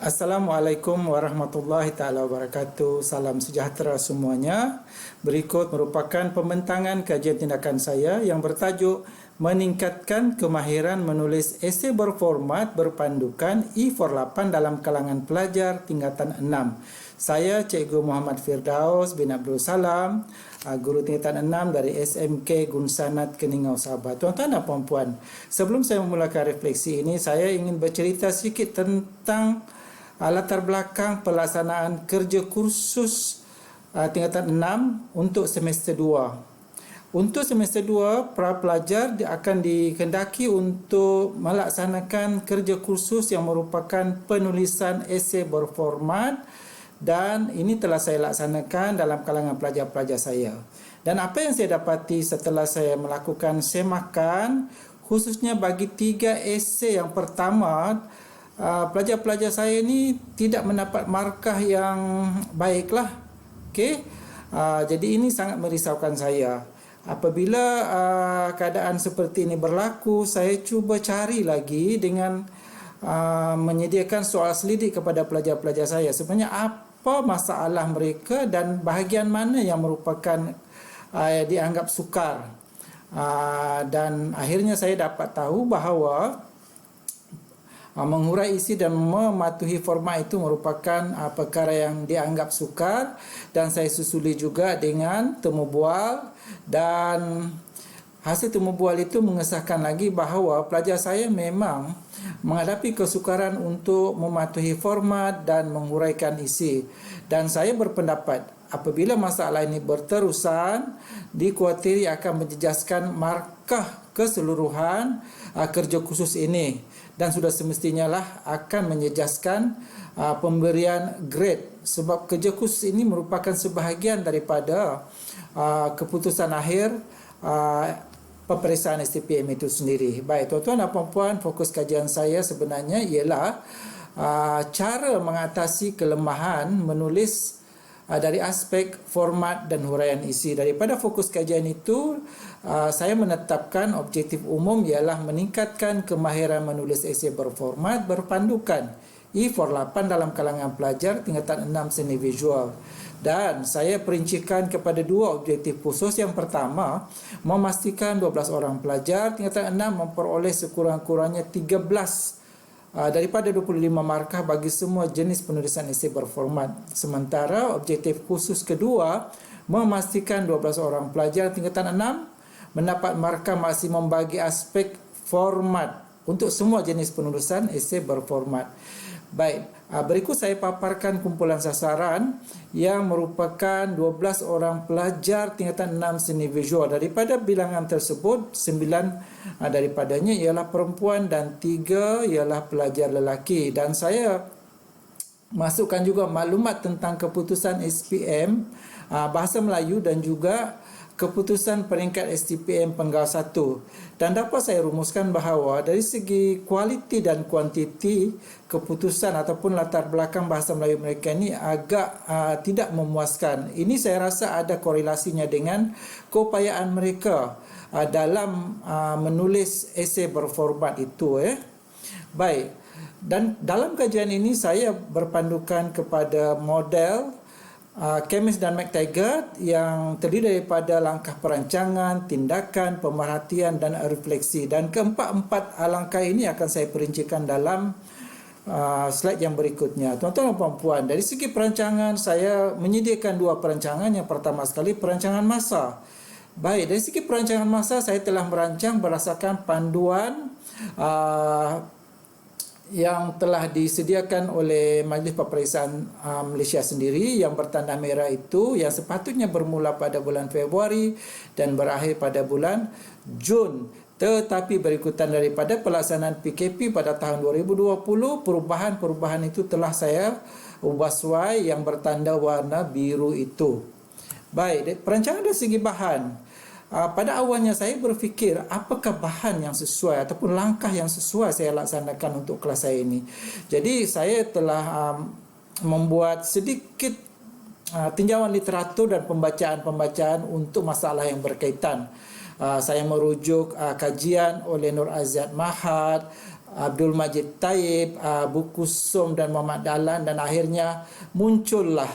Assalamualaikum warahmatullahi taala wabarakatuh. Salam sejahtera semuanya. Berikut merupakan pembentangan kajian tindakan saya yang bertajuk meningkatkan kemahiran menulis esei berformat berpandukan E48 dalam kalangan pelajar tingkatan 6. Saya Cikgu Muhammad Firdaus bin Abdul Salam, guru tingkatan 6 dari SMK Gunsanat Keningau Sabah. Tuan-tuan dan puan-puan, sebelum saya memulakan refleksi ini, saya ingin bercerita sedikit tentang latar belakang pelaksanaan kerja kursus tingkatan 6 untuk semester 2. Untuk semester 2, para pelajar akan dikehendaki untuk melaksanakan kerja kursus yang merupakan penulisan esei berformat, dan ini telah saya laksanakan dalam kalangan pelajar-pelajar saya. Dan apa yang saya dapati setelah saya melakukan semakan, khususnya bagi 3 esei yang pertama, pelajar-pelajar saya ini tidak mendapat markah yang baiklah. Okey. Jadi ini sangat merisaukan saya. Apabila keadaan seperti ini berlaku, saya cuba cari lagi dengan menyediakan soal selidik kepada pelajar-pelajar saya. Sebenarnya apa masalah mereka dan bahagian mana yang merupakan dianggap sukar. Dan akhirnya saya dapat tahu bahawa mengurai isi dan mematuhi format itu merupakan perkara yang dianggap sukar, dan saya susuli juga dengan temu bual, dan hasil temu bual itu mengesahkan lagi bahawa pelajar saya memang menghadapi kesukaran untuk mematuhi format dan menguraikan isi. Dan saya berpendapat apabila masalah ini berterusan, dikhuatiri akan menjejaskan markah keseluruhan kerja khusus ini, dan sudah semestinya lah akan menjejaskan pemberian grade, sebab kerja khusus ini merupakan sebahagian daripada keputusan akhir peperiksaan STPM itu sendiri. Baik, tuan-tuan dan puan-puan, fokus kajian saya sebenarnya ialah cara mengatasi kelemahan menulis dari aspek format dan huraian isi. Daripada fokus kajian itu, saya menetapkan objektif umum ialah meningkatkan kemahiran menulis esei berformat berpandukan E48 dalam kalangan pelajar tingkatan 6 seni visual. Dan saya perincikan kepada 2 objektif khusus. Yang pertama, memastikan 12 orang pelajar tingkatan 6 memperoleh sekurang-kurangnya 13 daripada 25 markah bagi semua jenis penulisan esei berformat. Sementara objektif khusus kedua, memastikan 12 orang pelajar tingkatan 6 mendapat markah maksimum bagi aspek format untuk semua jenis penulisan esei berformat. Baik, berikut saya paparkan kumpulan sasaran yang merupakan 12 orang pelajar tingkatan 6 seni visual. Daripada bilangan tersebut, 9 daripadanya ialah perempuan dan 3 ialah pelajar lelaki. Dan saya masukkan juga maklumat tentang keputusan SPM Bahasa Melayu dan juga keputusan peringkat STPM Penggal 1. Dan dapat saya rumuskan bahawa dari segi kualiti dan kuantiti keputusan ataupun latar belakang bahasa Melayu mereka ini agak tidak memuaskan. Ini saya rasa ada korelasinya dengan keupayaan mereka dalam menulis esei berformat itu. Baik, dan dalam kajian ini saya berpandukan kepada model Chemist dan McTaggart yang terdiri daripada langkah perancangan, tindakan, pemerhatian dan refleksi. Dan keempat-empat langkah ini akan saya perincikan dalam slide yang berikutnya. Tuan-tuan dan puan-puan, dari segi perancangan saya menyediakan 2 perancangan. Yang pertama sekali, perancangan masa. Baik, dari segi perancangan masa saya telah merancang berdasarkan panduan yang telah disediakan oleh Majlis Peperiksaan Malaysia sendiri, yang bertanda merah itu yang sepatutnya bermula pada bulan Februari dan berakhir pada bulan Jun. Tetapi berikutan daripada pelaksanaan PKP pada tahun 2020, perubahan-perubahan itu telah saya ubah suai yang bertanda warna biru itu. Baik, perancangan dari segi bahan. Pada awalnya saya berfikir apakah bahan yang sesuai ataupun langkah yang sesuai saya laksanakan untuk kelas saya ini. Jadi saya telah membuat sedikit tinjauan literatur dan pembacaan-pembacaan untuk masalah yang berkaitan. Saya merujuk kajian oleh Nur Aziad Mahad, Abdul Majid Taib, buku Som dan Muhammad Dahlan, dan akhirnya muncullah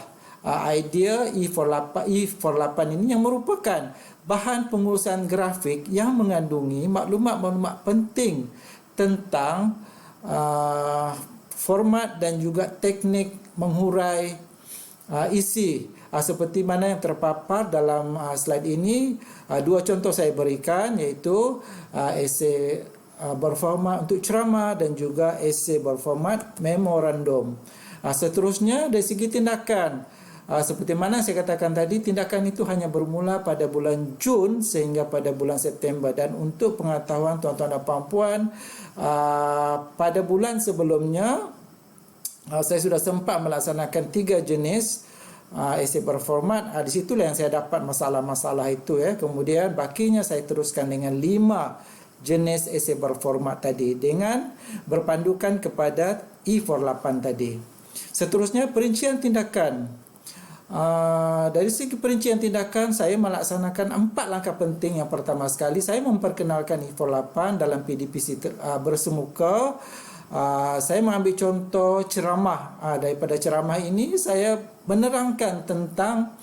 idea E48 ini yang merupakan bahan pengurusan grafik yang mengandungi maklumat-maklumat penting tentang format dan juga teknik menghurai isi seperti mana yang terpapar dalam slide ini. Dua contoh saya berikan, iaitu esei berformat untuk ceramah dan juga esei berformat memorandum. Seterusnya dari segi tindakan, seperti mana saya katakan tadi, tindakan itu hanya bermula pada bulan Jun sehingga pada bulan September. Dan untuk pengetahuan tuan-tuan dan puan-puan, pada bulan sebelumnya saya sudah sempat melaksanakan 3 jenis esei berformat. Di situlah yang saya dapat masalah-masalah itu ya. Kemudian bakinya saya teruskan dengan 5 jenis esei berformat tadi dengan berpandukan kepada E48 tadi. Seterusnya perincian tindakan. Dari segi perincian tindakan, saya melaksanakan 4 langkah penting. Yang pertama sekali, saya memperkenalkan E48 dalam PDPC bersemuka. Saya mengambil contoh ceramah. Daripada ceramah ini saya menerangkan tentang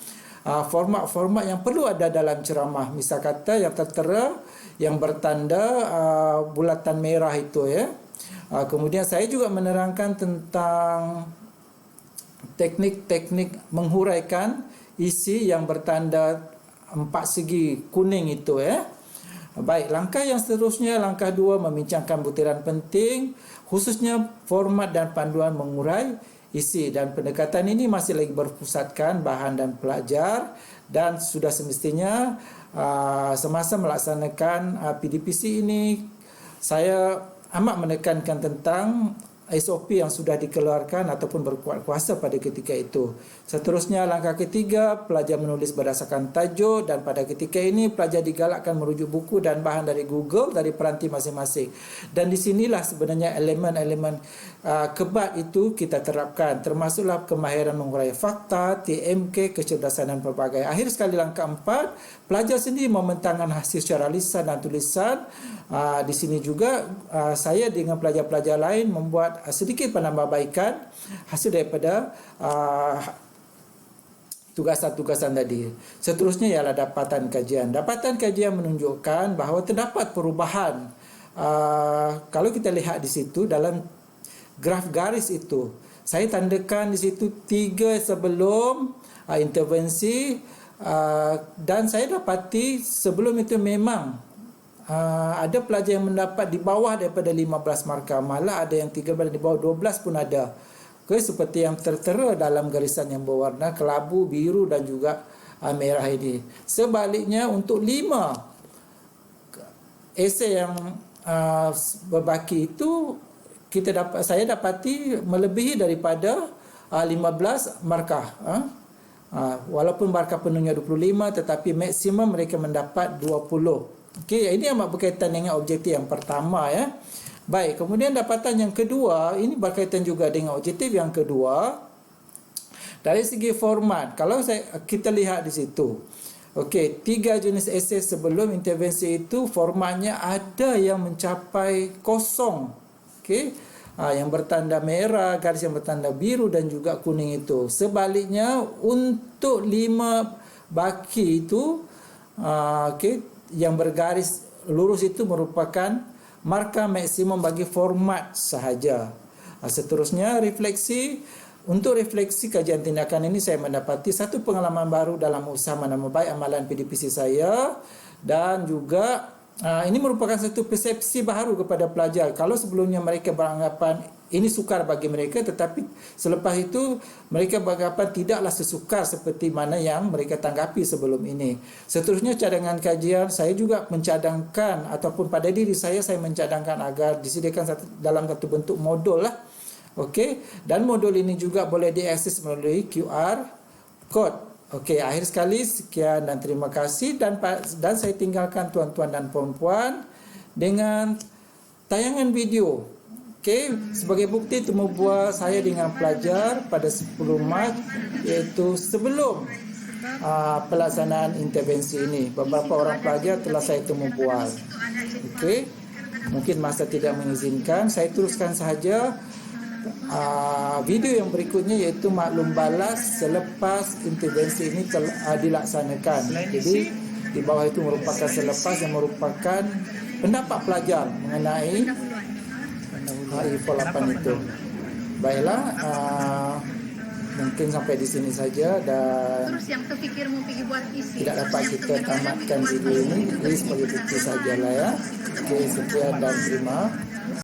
format-format yang perlu ada dalam ceramah. Misal kata yang tertera, yang bertanda bulatan merah itu ya. Kemudian saya juga menerangkan tentang teknik-teknik menghuraikan isi yang bertanda 4 segi kuning itu ya. Baik, langkah yang seterusnya, langkah 2, membincangkan butiran penting khususnya format dan panduan mengurai isi, dan pendekatan ini masih lagi berpusatkan bahan dan pelajar, dan sudah semestinya semasa melaksanakan PDPC ini saya amat menekankan tentang SOP yang sudah dikeluarkan ataupun berkuat kuasa pada ketika itu. Seterusnya langkah ketiga, pelajar menulis berdasarkan tajuk, dan pada ketika ini pelajar digalakkan merujuk buku dan bahan dari Google dari peranti masing-masing. Dan di sinilah sebenarnya elemen-elemen kebat itu kita terapkan, termasuklah kemahiran mengurai fakta, TMK, kecerdasan dan pelbagai. Akhir sekali langkah 4, pelajar sendiri membentangkan hasil secara lisan dan tulisan. Di sini juga saya dengan pelajar-pelajar lain membuat sedikit penambahbaikan hasil daripada tugasan-tugasan tadi. Seterusnya ialah dapatan kajian. Dapatan kajian menunjukkan bahawa terdapat perubahan. Kalau kita lihat di situ dalam graf garis itu, saya tandakan di situ 3 sebelum intervensi, dan saya dapati sebelum itu memang ada pelajar yang mendapat di bawah daripada 15 markah, malah ada yang 13 di bawah 12 pun ada. Seperti yang tertera dalam garisan yang berwarna kelabu, biru dan juga merah ini. Sebaliknya untuk 5 esei yang berbaki itu saya dapati melebihi daripada 15 markah. Walaupun markah penuhnya 25, tetapi maksimum mereka mendapat 20. Okey, ini amat berkaitan dengan objektif yang pertama ya. Baik, kemudian dapatan yang kedua, ini berkaitan juga dengan objektif yang kedua. Dari segi format, kalau kita lihat di situ. Okey, 3 jenis esei sebelum intervensi itu formatnya ada yang mencapai kosong. Okey, yang bertanda merah, garis yang bertanda biru dan juga kuning itu. Sebaliknya untuk 5 baki itu, okey, yang bergaris lurus itu merupakan markah maksimum bagi format sahaja. Seterusnya refleksi. Untuk refleksi kajian tindakan ini saya mendapati satu pengalaman baru dalam usaha menambah baik amalan PDPC saya, dan juga ini merupakan satu persepsi baru kepada pelajar. Kalau sebelumnya mereka beranggapan ini sukar bagi mereka, tetapi selepas itu mereka beranggapan tidaklah sesukar seperti mana yang mereka tanggapi sebelum ini. Seterusnya cadangan kajian, saya juga mencadangkan ataupun pada diri saya mencadangkan agar disediakan dalam satu bentuk modul lah. Okey, dan modul ini juga boleh diakses melalui QR code. Okey, akhir sekali sekian dan terima kasih, dan saya tinggalkan tuan-tuan dan puan-puan dengan tayangan video. Okey, sebagai bukti temu bual saya dengan pelajar pada 10 Mac, iaitu sebelum pelaksanaan intervensi ini. Beberapa orang pelajar telah saya temu bual. Okey, Mungkin masa tidak mengizinkan. Saya teruskan sahaja video yang berikutnya, iaitu maklum balas selepas intervensi ini dilaksanakan. Jadi di bawah itu merupakan selepas, yang merupakan pendapat pelajar mengenai info 8 itu. Baiklah, mungkin sampai di sini saja, dan Terus yang terfikir mau pergi buat isi. tidak dapat kita tamatkan video ini. Jadi sebagai bukti sajalah ya. Oke, sekian dan terima